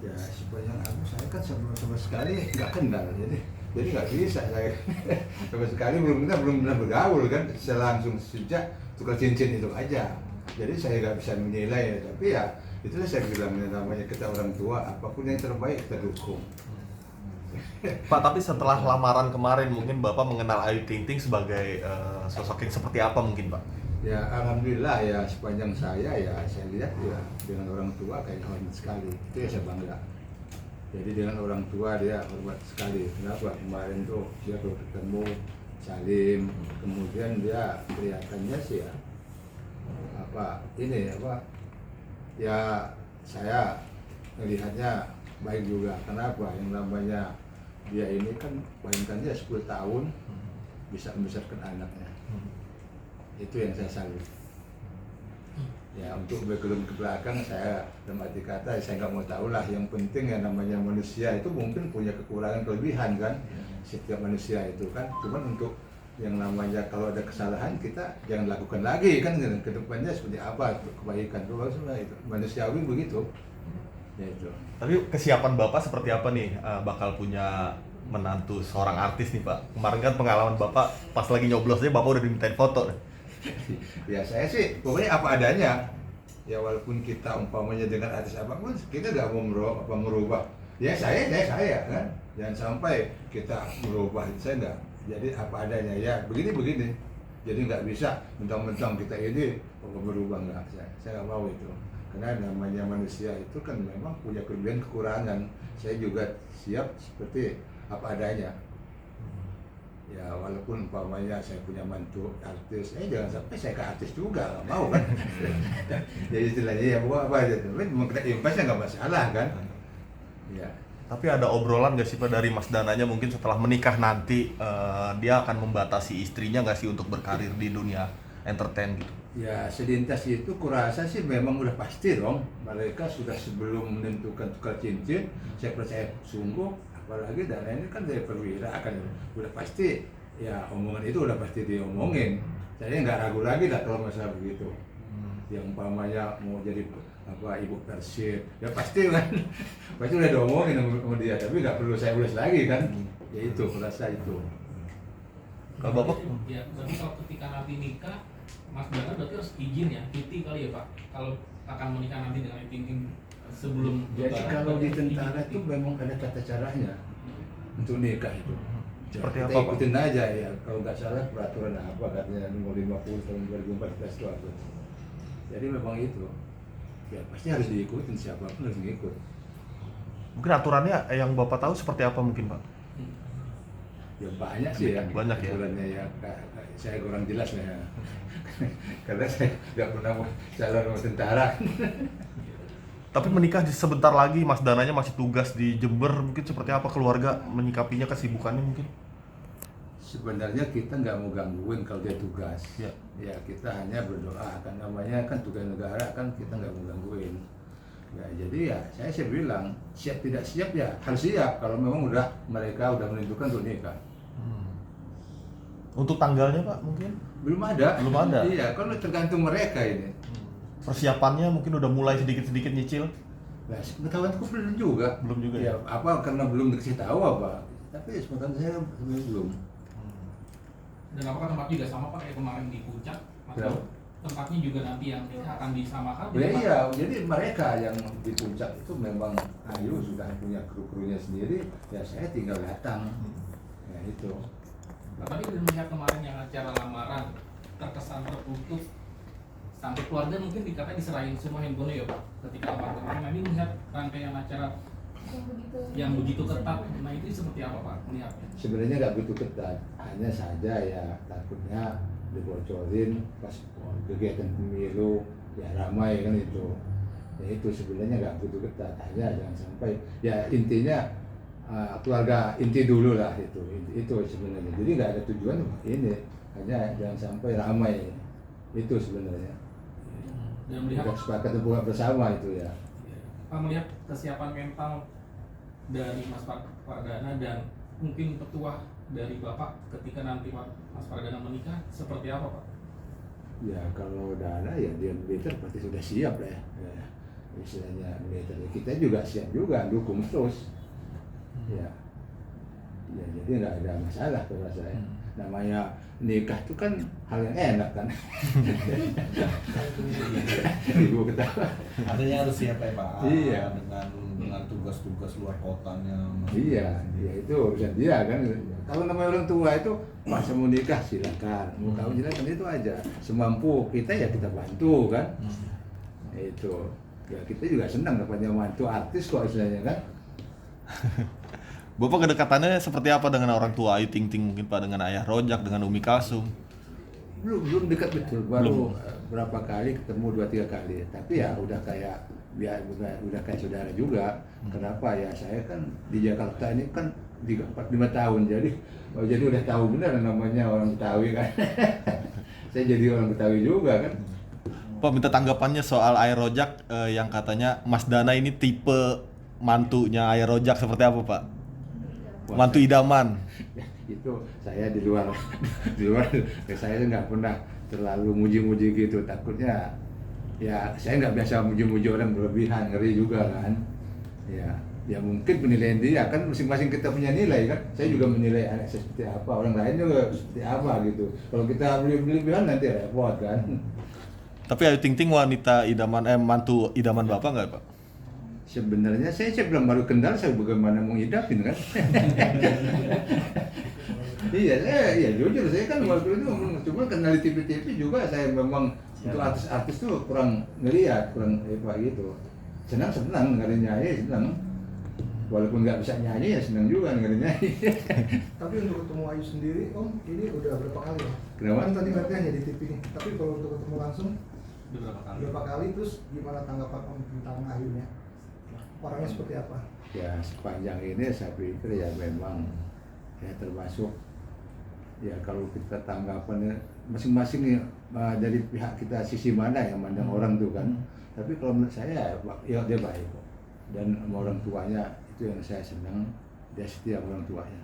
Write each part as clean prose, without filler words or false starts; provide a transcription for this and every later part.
Ya sepanjang aku saya kan sama sekali nggak kenal, jadi nggak bisa saya sama sekali belum pernah bergaul kan, langsung sejak tukar cincin itu aja. Jadi saya nggak bisa menilai, tapi ya itulah saya bilang namanya kita orang tua, apapun yang terbaik kita dukung. Pak, tapi setelah lamaran kemarin mungkin Bapak mengenal Ayu Ting Ting sebagai sosok yang seperti apa mungkin, Pak? Ya alhamdulillah ya, sepanjang saya lihat ya dengan orang tua kayak hormat sekali, itu ya saya bangga. Jadi dengan orang tua dia hormat sekali. Kenapa? Kemarin tuh dia kalau ketemu salim, kemudian dia kelihatannya sih ya ya saya melihatnya baik juga. Kenapa? Yang namanya dia ini kan bayangkan dia 10 tahun bisa membesarkan anaknya. Itu yang saya salut. Ya untuk background ke belakang saya dalam arti kata saya nggak mau tahu lah. Yang penting ya namanya manusia itu mungkin punya kekurangan kelebihan kan. Setiap manusia itu kan. Cuman untuk yang namanya kalau ada kesalahan kita jangan lakukan lagi kan. Kedepannya seperti apa kebaikan itu manusiawi begitu. Ya itu. Tapi kesiapan Bapak seperti apa nih bakal punya menantu seorang artis nih, Pak? Kemarin kan pengalaman Bapak pas lagi nyoblosnya Bapak udah dimintain foto. Ya saya sih pokoknya apa adanya. Ya walaupun kita umpamanya dengan artis apapun kita nggak mau merubah. Ya saya kan. Jangan sampai kita merubah, saya enggak. Jadi apa adanya ya begini. Jadi nggak bisa mentang-mentang kita ini berubah, enggak. Saya nggak mau itu. Karena namanya manusia itu kan memang punya kelebihan kekurangan. Saya juga siap seperti apa adanya. Ya walaupun umpamanya saya punya mantu artis, jangan sampai saya ke artis juga, nggak mau kan. Jadi istilahnya ya apa aja, tapi mau kita impasnya nggak masalah kan. Ya. Tapi ada obrolan nggak sih Pak dari Mas Dananya mungkin setelah menikah nanti dia akan membatasi istrinya nggak sih untuk berkarir di dunia entertain gitu? Ya selintas itu kurasa sih memang udah pasti dong. Mereka sudah sebelum menentukan tukar cincin, saya percaya sungguh. Apalagi Dana ini kan dari perwira kan udah pasti ya omongan itu udah pasti diomongin. Saya nggak ragu lagi lah kalau masalah begitu. Yang umpamanya mau jadi ibu Persib, ya pasti kan pasti udah diomongin sama dia, tapi nggak perlu saya ulas lagi kan. Ya itu kurasa itu. Kalau Bapak? Ya, berarti kalau ketika nanti nikah, Mas Dana berarti harus izin ya, cuti kali ya Pak, kalau akan menikah nanti dengan Ting Ting sebelum Jadi lebaran, kalau di berarti tentara cuti. itu memang ada tata caranya untuk nikah itu. Seperti Kita apa, Pak? ikutin aja ya, kalau nggak salah peraturan apa katanya nomor 50 tahun 2014 itu apa. Jadi memang itu, ya pasti harus diikutin, siapapun harus ngikut. Mungkin aturannya yang Bapak tahu seperti apa mungkin Pak? Ya banyak sih ya, Banyak ya? aturannya ya, saya kurang jelas ya. Karena saya nggak pernah calon sama tentara. Tapi menikah sebentar lagi, Mas Dananya masih tugas di Jember, mungkin seperti apa keluarga menyikapinya, kesibukannya mungkin? Sebenarnya kita nggak mau gangguin kalau dia tugas. Ya. Ya kita hanya berdoa, kan namanya kan tugas negara kan kita nggak mau gangguin. Ya jadi ya saya bilang siap tidak siap ya harus siap kalau memang mereka udah menentukan untuk nikah. Untuk tanggalnya Pak mungkin? Belum ada. Belum ada? Iya, kan tergantung mereka ini. Persiapannya mungkin udah mulai sedikit-sedikit nyicil? Nah, sepengetahuanku belum juga. Belum juga Ya ya? apa karena belum dikasih tahu apa. Tapi sepengetahuan saya belum. Dan apakah tempat juga sama Pak kayak kemarin di Puncak? Ya. Atau tempatnya juga nanti yang akan disamakan? Ya, iya, jadi mereka yang di puncak itu memang Ayu sudah punya kru-krunya sendiri, ya saya tinggal datang. Ya itu. Tapi dari melihat kemarin yang acara lamaran terkesan tertutup sampai keluarga mungkin dikatakan diserahin semua handphone ya Pak ketika lamaran kemarin. Nah, ini melihat rangkaian acara yang begitu ketat, nah itu seperti apa Pak melihatnya? Sebenarnya nggak begitu ketat, hanya saja ya takutnya dibocorin pas kegiatan pemilu ya ramai kan itu. Ya itu sebenarnya nggak begitu ketat, hanya jangan sampai ya intinya keluarga inti dulu lah itu sebenarnya. Jadi nggak ada tujuan ini, hanya jangan sampai ramai itu sebenarnya. Dan melihat Kita sepakat buat bersama itu ya. Pak melihat kesiapan mental dari Mas Pardana dan mungkin petuah dari Bapak ketika nanti Mas Pardana menikah seperti apa Pak? Ya kalau Dana ya dia militer pasti sudah siap lah ya. istilahnya militer. Kita juga siap juga dukung terus. Ya, ya jadi nggak ada masalah kalau saya. Namanya nikah itu kan hal yang enak kan. Ibu ketawa. Artinya harus siap ya Pak. Iya. Dengan tugas-tugas luar kotanya. Iya, ya itu urusan dia kan. Kalau namanya orang tua itu masa mau nikah silakan, mau kawin silakan, itu aja. Semampu kita ya kita bantu kan. Itu. Ya kita juga senang dapatnya mantu artis kok istilahnya kan. Bapak kedekatannya seperti apa dengan orang tua Ayu Ting Ting, mungkin Pak dengan Ayah Rojak, dengan Umi Kalsum? Belum dekat betul, baru Belum. berapa kali ketemu 2-3 kali. Tapi ya udah kayak udah kayak saudara juga. Kenapa ya, saya kan di Jakarta ini kan 5 tahun, jadi udah tahu benar namanya orang Betawi kan. Saya jadi orang Betawi juga kan. Pak minta tanggapannya soal Ayah Rojak yang katanya Mas Dana ini tipe mantunya Ayah Rojak seperti apa Pak? Mantu idaman. Ya, itu saya di luar saya nggak pernah terlalu muji-muji gitu, takutnya ya saya nggak biasa muji-muji orang berlebihan, ngeri juga kan. Ya mungkin penilaian dia kan masing-masing kita punya nilai kan. Saya juga menilai anak saya seperti apa, orang lain juga seperti apa gitu. Kalau kita berlebihan nanti repot kan. Tapi Ayu Ting Ting wanita idaman, mantu idaman Bapak nggak Pak? Sebenarnya saya belum baru kenal, saya bagaimana mengidapin kan. Iya jujur saya kan waktu itu cuma kenal di TV-TV juga, saya memang untuk artis-artis tuh kurang ngeliat, kurang apa gitu. Senang dengerin nyanyi, senang. Walaupun nggak bisa nyanyi ya senang juga dengerin nyanyi. Tapi untuk ketemu Ayu sendiri, Om, ini udah berapa kali ya? Kenapa? Kan tadi berarti hanya di TV nih. Tapi kalau untuk ketemu langsung Berapa kali? terus gimana tanggapan Om tentang Ayunya? Orangnya seperti apa? Ya sepanjang ini saya pikir ya memang ya termasuk ya kalau kita tanggapannya masing-masing ya, dari pihak kita sisi mana yang mandang orang tuh kan. Tapi kalau menurut saya ya dia baik kok, dan sama orang tuanya itu yang saya senang, dia setia sama orang tuanya.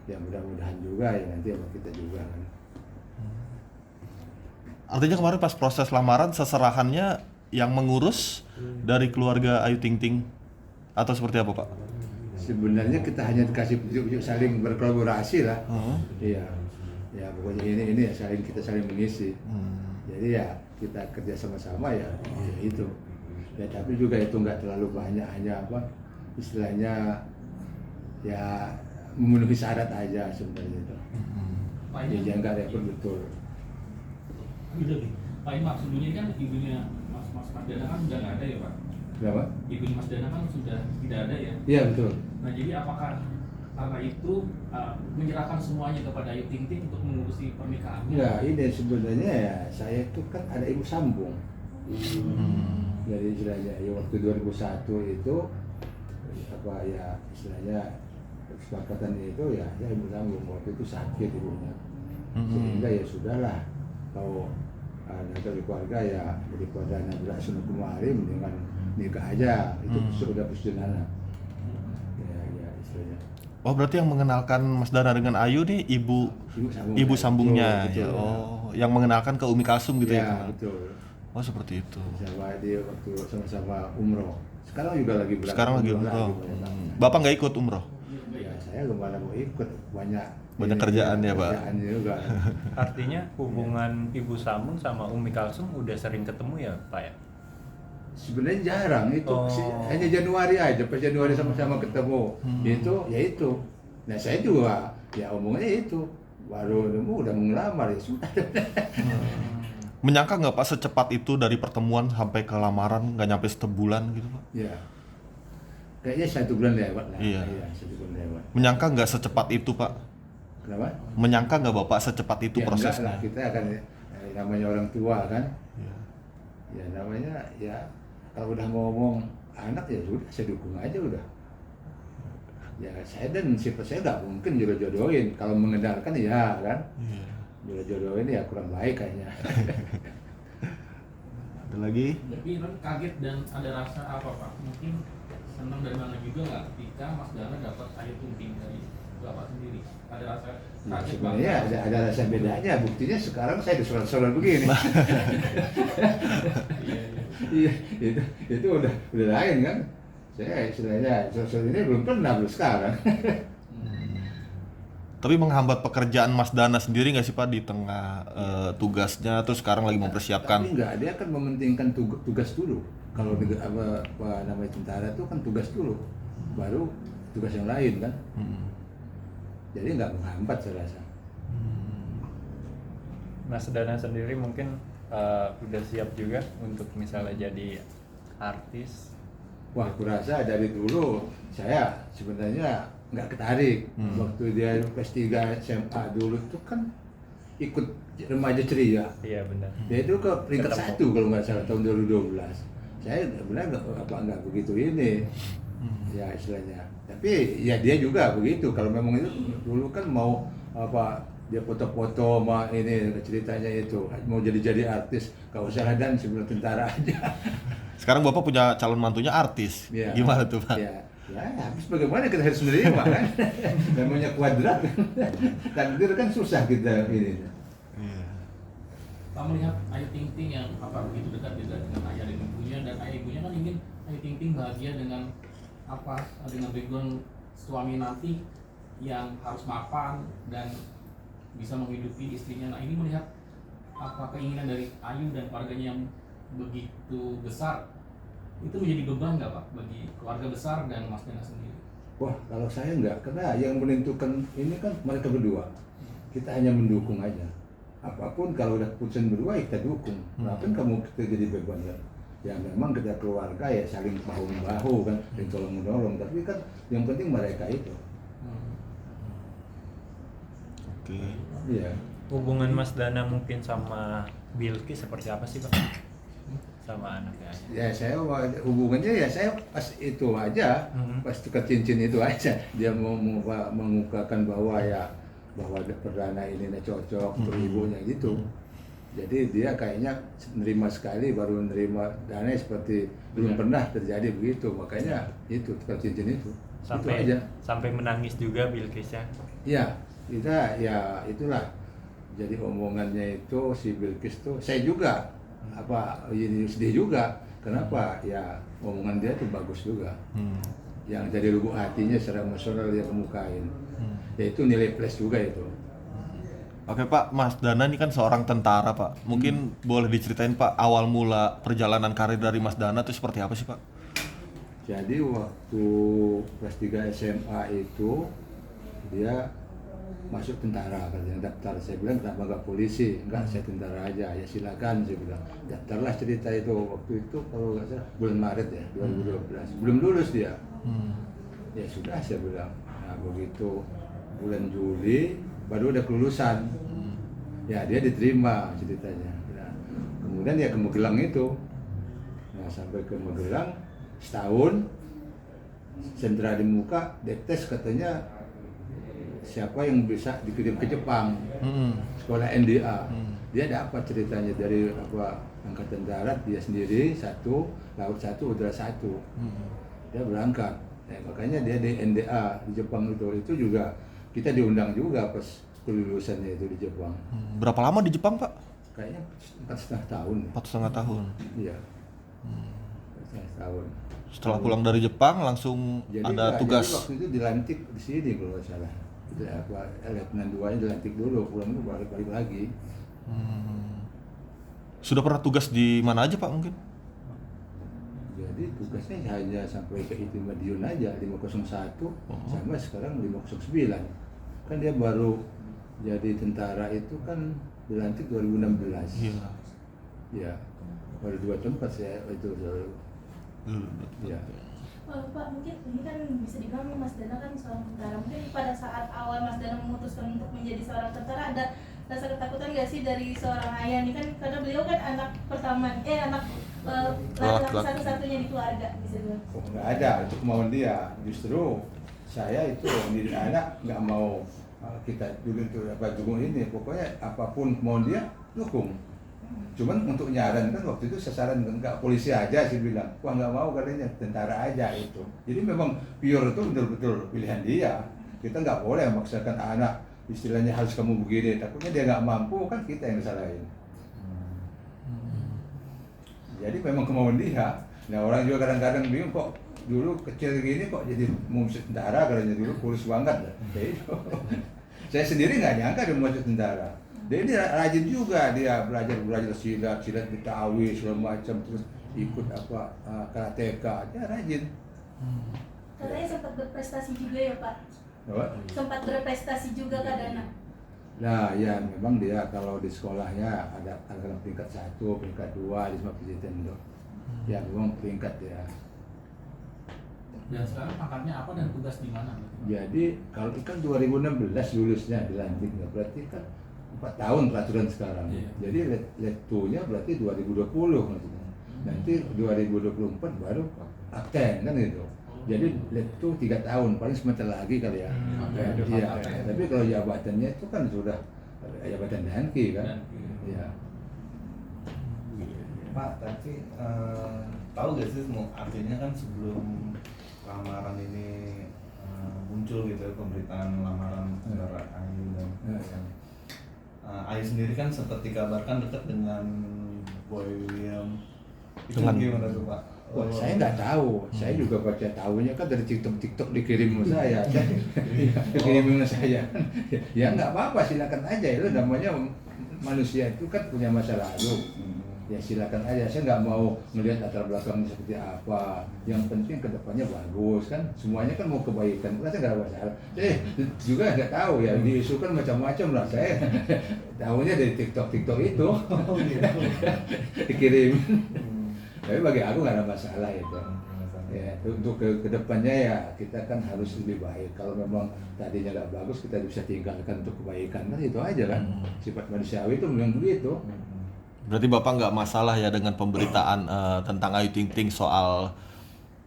Ya mudah-mudahan juga ya nanti sama kita juga kan. Artinya kemarin pas proses lamaran seserahannya yang mengurus dari keluarga Ayu Ting Ting atau seperti apa Pak? Sebenarnya kita hanya dikasih petunjuk saling berkolaborasi lah. Iya. Ya pokoknya ini ya kita saling mengisi. Jadi ya kita kerja sama-sama ya itu. Ya tapi juga itu nggak terlalu banyak, hanya apa istilahnya ya memenuhi syarat aja sebenarnya itu. Pak Ya ini, jangan nggak repot betul. Pak ini maksudnya kan ibunya Mas Dana kan sudah nggak ada ya Pak? Kenapa? Ibunya Mas Dana kan sudah tidak ada ya? Iya betul. Nah jadi apakah karena itu menyerahkan semuanya kepada Ayu Ting Ting untuk mengurusi pernikahannya? Enggak, ini sebenarnya ya saya itu kan ada ibu sambung. Jadi istilahnya ya waktu 2001 itu apa ya istilahnya kesepakatan itu ya ibu sambung, waktu itu sakit ibunya. Sehingga ya sudahlah, kalau dari keluarga ya daripada anak langsung kemari mendingan nikah aja, itu sudah persetujuan. Ya istilahnya. Oh berarti yang mengenalkan Mas Dana dengan Ayu nih ibu sambungnya. Betul, Ya, oh yang mengenalkan ke Umi Kalsum gitu ya? Betul. Oh seperti itu. Sama dia waktu sama-sama umroh. Sekarang juga lagi berangkat. Sekarang lagi umroh. Bapak nggak ikut umroh? Ya saya kemana mau ikut, banyak Kerjaan ya Pak? Kerjaan juga. Artinya hubungan Ibu Sambung sama Umi Kalsum udah sering ketemu ya Pak ya? Sebenarnya jarang itu, Oh. hanya Januari aja, pas Januari sama-sama ketemu. Itu. Nah saya juga ya omongannya itu, baru nemu udah mau ngelamar ya sudah. Menyangka nggak Pak secepat itu dari pertemuan sampai ke lamaran, nggak nyampe sebulan gitu Pak? Ya, kayaknya 1 bulan lewat lah. Iya. 1 bulan lewat. Menyangka nggak secepat itu Pak? Kenapa? Menyangka nggak Bapak secepat itu Ya, prosesnya? enggak lah, kita akan namanya orang tua kan. Iya. Ya namanya ya kalau udah ngomong anak ya sudah, saya dukung aja udah. Ya saya dan sifat saya nggak mungkin jodoh-jodohin, kalau mengenalkan ya kan. Iya. Jodoh-jodohin ya kurang baik kayaknya. Ada lagi? Tapi kan kaget dan ada rasa apa Pak? Mungkin senang dan bangga juga nggak ketika Mas Dana dapat Ayu Ting Ting dari Bapak sendiri? Ada rasa Nah, kaget sebenarnya ada rasa bedanya. Buktinya sekarang saya disolat-solat begini. Iya, iya. Iya, itu udah lain kan. Saya istilahnya soal ini belum pernah belum sekarang. Tapi menghambat pekerjaan Mas Dana sendiri nggak sih Pak di tengah tugasnya, terus sekarang lagi mempersiapkan? Tapi enggak, dia kan mementingkan tugas dulu. Kalau apa namanya tentara itu kan tugas dulu, baru tugas yang lain kan. Jadi nggak menghambat saya rasa. Mas Dana sendiri mungkin udah siap juga untuk misalnya jadi artis. Wah, aku rasa dari dulu saya sebenarnya nggak ketarik. Waktu dia S3 SMA dulu itu kan ikut remaja ceria. Iya benar. Dia itu ke peringkat Ketemu. 1 kalau nggak salah tahun 2012. Saya benar nggak begitu ini, ya istilahnya. Tapi ya dia juga begitu. Kalau memang itu dulu kan mau apa dia foto-foto sama ini ceritanya itu mau jadi artis, gak usah dan sebelum tentara aja. Sekarang Bapak punya calon mantunya artis. Ya. Gimana tuh Pak? Ya, habis bagaimana kita harus menerima kan? Namanya kuadrat. Takdir kan susah kita ini. Iya. Pak melihat Ayu Ting Ting yang apa begitu dekat juga dengan ayah dan ibunya, dan ayah ibunya kan ingin Ayu Ting Ting bahagia dengan apa, dengan background suami nanti yang harus mapan dan bisa menghidupi istrinya. Nah, ini melihat apa keinginan dari Ayu dan keluarganya yang begitu besar, itu menjadi beban nggak Pak bagi keluarga besar dan Mas Dana sendiri? Wah, kalau saya enggak, karena yang menentukan ini kan mereka berdua. Kita hanya mendukung aja. Apapun kalau udah putusan berdua kita dukung. Kenapa kamu kita jadi beban kan? Ya memang kita keluarga ya saling bahu-bahu kan, saling tolong-menolong. Tapi kan yang penting mereka itu. Oke. Iya. Hubungan Mas Dana mungkin sama Bilqis seperti apa sih Pak? Sama anaknya. Ya saya hubungannya ya saya pas itu aja, pas tukar cincin itu aja. Dia mau mengungkapkan bahwa ada perdana ini cocok untuk ibunya gitu. Jadi dia kayaknya nerima sekali, baru nerima dana seperti belum pernah terjadi begitu. Makanya itu tukar cincin itu. Sampai itu aja. sampai menangis juga Bilqis ya. Iya, kita ya itulah. Jadi omongannya itu si Bilqis tuh saya juga ini sedih juga. Kenapa? Ya omongan dia tuh bagus juga. Yang dari lubuk hatinya secara emosional dia kemukain. Ya itu nilai plus juga itu. Oke Pak, Mas Dana ini kan seorang tentara Pak. Mungkin boleh diceritain Pak awal mula perjalanan karir dari Mas Dana itu seperti apa sih Pak? Jadi waktu kelas 3 SMA itu dia masuk tentara, katanya daftar. Saya bilang kenapa nggak polisi? Enggak, saya tentara aja. Ya silakan, saya bilang. Daftarlah cerita itu. Waktu itu kalau nggak salah bulan Maret ya 2012. Belum lulus dia. Ya sudah, saya bilang. Nah begitu bulan Juli baru ada kelulusan. Ya dia diterima ceritanya. Nah, kemudian ya ke Magelang itu. Nah sampai ke Magelang setahun, sentra di muka, detes katanya siapa yang bisa dikirim ke Jepang, sekolah NDA. Dia dapat ceritanya dari angkatan darat dia sendiri satu, laut satu, udara satu. Dia berangkat. Makanya dia di NDA di Jepang itu juga kita diundang juga pas kelulusannya itu di Jepang. Berapa lama di Jepang Pak? Kayaknya 4,5 tahun. 4,5 tahun. Iya. 4,5 tahun. Setelah pulang dari Jepang langsung ada jadi tugas. waktu itu dilantik di sini kalau nggak salah. Itu Letnan 2-nya dilantik dulu, pulang itu balik lagi. Sudah pernah tugas di mana aja Pak mungkin? Jadi tugasnya hanya sampai ke itu Madiun aja 501 sama sekarang 509. Kan dia baru jadi tentara itu kan dilantik 2016. Iya. Ya. Baru 2 tempat saya itu. Ya. Pak, mungkin ini kan bisa dibilang Mas Dana kan seorang tentara. Mungkin pada saat awal Mas Dana memutuskan untuk menjadi seorang tentara ada rasa ketakutan nggak sih dari seorang ayah ini kan karena beliau kan anak pertama, anak laki-laki satu-satunya di keluarga bisa dibilang. Oh, nggak ada, itu kemauan dia. Justru saya itu mendidik anak nggak mau kita dukung ini. Pokoknya apapun kemauan dia dukung. Cuman untuk nyaran kan waktu itu sasaran enggak polisi aja sih bilang, wah nggak mau katanya tentara aja itu. Jadi memang pure itu betul-betul pilihan dia. Kita nggak boleh memaksakan anak istilahnya harus kamu begini, takutnya dia nggak mampu kan kita yang disalahin. Jadi memang kemauan dia. Nah orang juga kadang-kadang bingung kok dulu kecil gini kok jadi mau masuk tentara, katanya dulu kurus banget. Ya itu. Saya sendiri nggak nyangka dia mau masuk tentara. Dia ini rajin juga, dia belajar silat Betawi segala macam, terus ikut karateka, dia rajin. Katanya sempat berprestasi juga ya Pak? Apa? Sempat berprestasi juga Kak Dana? Nah ya memang dia kalau di sekolahnya ada peringkat 1, peringkat 2, dia sama presiden tuh. Ya memang peringkat ya. Dan sekarang pangkatnya apa dan tugas di mana? Jadi kalau itu kan 2016 lulusnya dilantik, berarti kan 4 tahun peraturan sekarang. Iya. Jadi let-2-nya berarti 2020 maksudnya. Nanti 2024 baru akten kan gitu. Jadi let-2 3 tahun, paling sebentar lagi kali ya. Iya. Tapi kalau jabatannya itu kan sudah jabatan Danki kan. Iya. Pak, tapi tahu gak sih artinya kan sebelum lamaran ini muncul gitu ya, pemberitaan lamaran antara Ayu dan Ayu sendiri kan sempat dikabarkan dekat dengan Boy William. Itu gimana tuh Pak? Wah, saya nggak tahu, saya juga baca tahunya kan dari TikTok dikirim ke saya, dikirim ke saya. Ya nggak apa-apa, silakan aja, itu namanya manusia itu kan punya masa lalu. Ya silakan aja, saya nggak mau melihat latar belakangnya seperti apa. Yang penting kedepannya bagus kan, semuanya kan mau kebaikan, saya nggak ada masalah. Saya juga nggak tahu ya, diisukan macam-macam lah. Saya tahunya dari TikTok itu, dikirim. Tapi bagi aku nggak ada masalah itu. Ya, untuk kedepannya ya kita kan harus lebih baik. Kalau memang tadinya nggak bagus, kita bisa tinggalkan untuk kebaikan kan, itu aja kan. Sifat manusiawi itu memang begitu. Berarti Bapak nggak masalah ya dengan pemberitaan tentang Ayu Ting Ting soal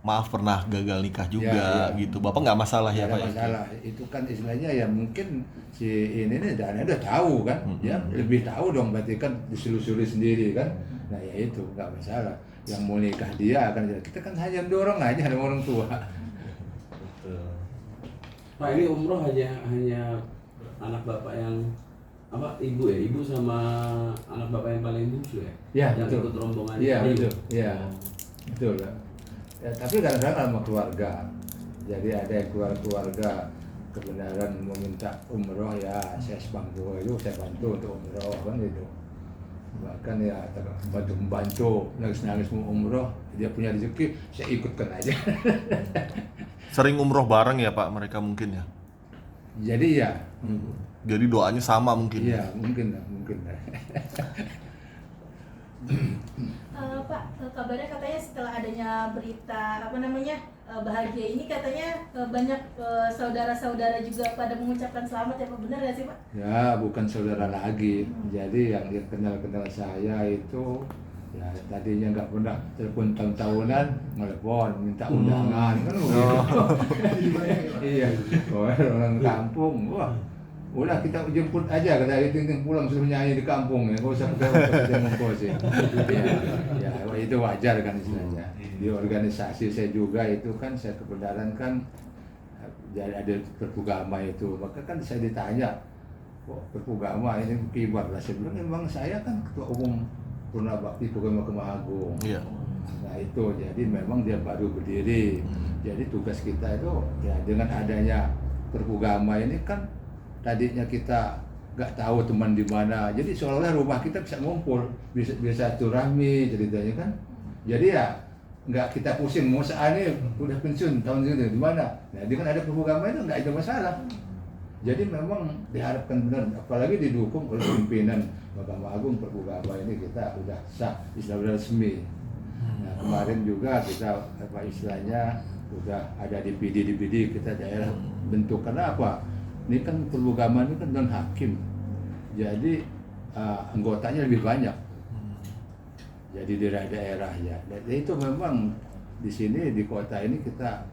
maaf pernah gagal nikah juga Ya. gitu. Bapak nggak masalah ya Nggak Pak? ada masalah. Itu kan istilahnya ya mungkin si ini nih Dana udah tahu kan. Ya lebih tahu dong, berarti kan diselusuri sendiri kan. Nah ya itu nggak masalah. Yang mau nikah dia kan, kita kan hanya dorong aja ada orang tua. Betul. Pak, ini umroh hanya anak bapak yang ibu ya, ibu sama anak bapak yang paling bungsu ya, Ya, yang betul. ikut rombongan. Iya Ayu. betul. Iya betul. Ya, tapi kadang-kadang sama keluarga. Jadi ada yang keluarga kebenaran meminta umroh, ya saya bantu itu, saya bantu untuk umroh kan gitu. Bahkan ya membantu nangis mau umroh, dia punya rezeki, saya ikutkan aja. Sering umroh bareng ya Pak mereka mungkin ya? Jadi ya, Jadi doanya sama mungkin. iya mungkin lah. Pak, kabarnya katanya setelah adanya berita bahagia ini katanya banyak saudara-saudara juga pada mengucapkan selamat ya Pak, benar nggak sih Pak? Ya bukan saudara lagi. Jadi yang dia kenal saya itu ya tadinya nggak pernah telepon tahun-tahunan, telepon minta undangan kan begitu. Iya, orang kampung, wah udah kita jemput aja, kata Ayu Ting Ting pulang suruh nyanyi di kampung ya, nggak usah pakai ngongkos ya. Ya itu wajar kan istilahnya. Di organisasi saya juga itu kan, saya kebenaran kan jadi ada Perpugama itu, maka kan saya ditanya, kok Perpugama ini kibar lah, saya bilang memang saya kan ketua umum Purna Bakti Pugama Kemahagung. Iya. Nah itu jadi memang dia baru berdiri, jadi tugas kita itu ya dengan adanya Perpugama ini kan tadinya kita nggak tahu teman di mana, jadi seolah-olah rumah kita bisa ngumpul, bisa turahmi ceritanya kan. Jadi ya nggak kita pusing mau saat ini udah pensiun tahun ini di mana. Nah dengan ada Perpugama itu nggak ada masalah. Jadi memang diharapkan benar, apalagi didukung oleh pimpinan Mahkamah Agung. Perpugama ini kita udah sah, istilah resmi. Nah kemarin juga kita istilahnya udah ada DPD kita daerah bentuk, karena apa? Ini kan Perpugama ini kan non hakim, jadi anggotanya lebih banyak. Jadi daerah-daerah ya. Dan itu memang di sini di kota ini kita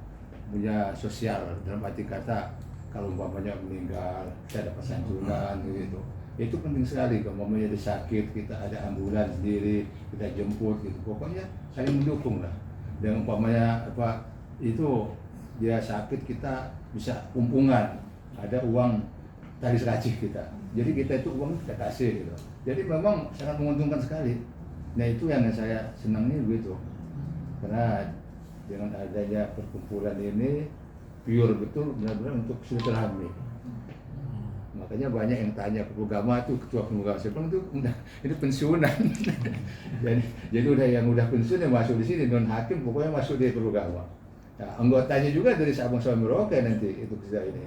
punya sosial, dalam arti kata kalau umpamanya meninggal kita dapat santunan gitu. Itu penting sekali. Kalau umpamanya ada sakit kita ada ambulan sendiri, kita jemput gitu. Pokoknya saling mendukung lah. Dan umpamanya itu dia sakit kita bisa kumpungan. ada uang tali seracih kita. Jadi kita itu uang kita kasih gitu. Jadi memang sangat menguntungkan sekali. Nah itu yang saya senangnya begitu. Karena dengan adanya perkumpulan ini pure betul benar-benar untuk silaturahmi. Makanya banyak yang tanya ke Pugama tuh ketua Pugama saya bilang tuh udah ini pensiunan. jadi udah yang udah pensiun yang masuk di sini non hakim pokoknya masuk di Pugama. Nah, anggotanya juga dari Sabang sampai Merauke nanti itu kita ini.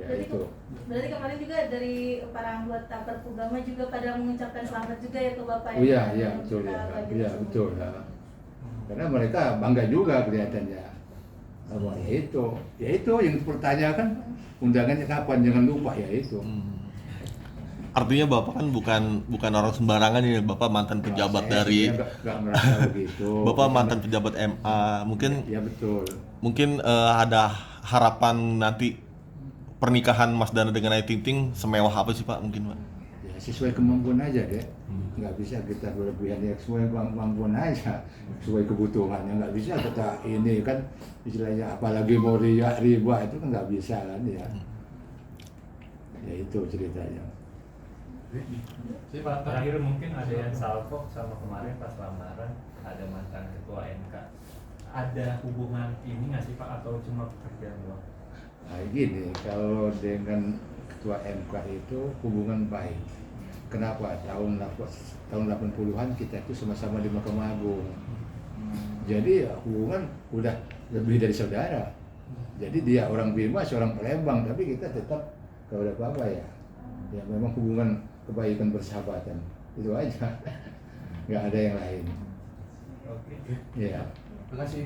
Ya Berarti, itu. berarti kemarin juga dari para anggota Perpugama juga pada mengucapkan selamat juga ya ke Bapak Oh iya, ya? iya betul ya. Bagian Iya tersebut. betul. Ya. Karena mereka bangga juga kelihatannya. Bahwa ya itu yang dipertanyakan undangannya kapan, jangan lupa ya itu. Artinya Bapak kan bukan orang sembarangan ya, Bapak mantan pejabat Saya dari sebenarnya nggak merasa begitu. Bapak mantan pejabat MA. Ya betul. Mungkin ada harapan nanti pernikahan Mas Dana dengan Ayu Ting Ting semewah apa sih Pak mungkin Pak? Ya sesuai kemampuan aja deh. Nggak bisa kita berlebihan ya, sesuai kemampuan aja, sesuai kebutuhannya. Nggak bisa kita ini kan istilahnya apalagi mau riba itu kan nggak bisa kan ya. Ya itu ceritanya. Sih Pak, terakhir mungkin ada yang salvo sama kemarin pas lamaran ada mantan ketua MK. Ada hubungan ini nggak sih Pak atau cuma pekerjaan doang? Nah gini, kalau dengan ketua MK itu hubungan baik. Kenapa? Tahun 80-an kita itu sama-sama di Mahkamah Agung. Jadi ya, hubungan udah lebih dari saudara. Jadi dia orang Bima, seorang Palembang, tapi kita tetap kalau ada apa-apa ya. Ya memang hubungan kebaikan persahabatan. Itu aja. Nggak ada yang lain. Oke. Ya. Terima kasih.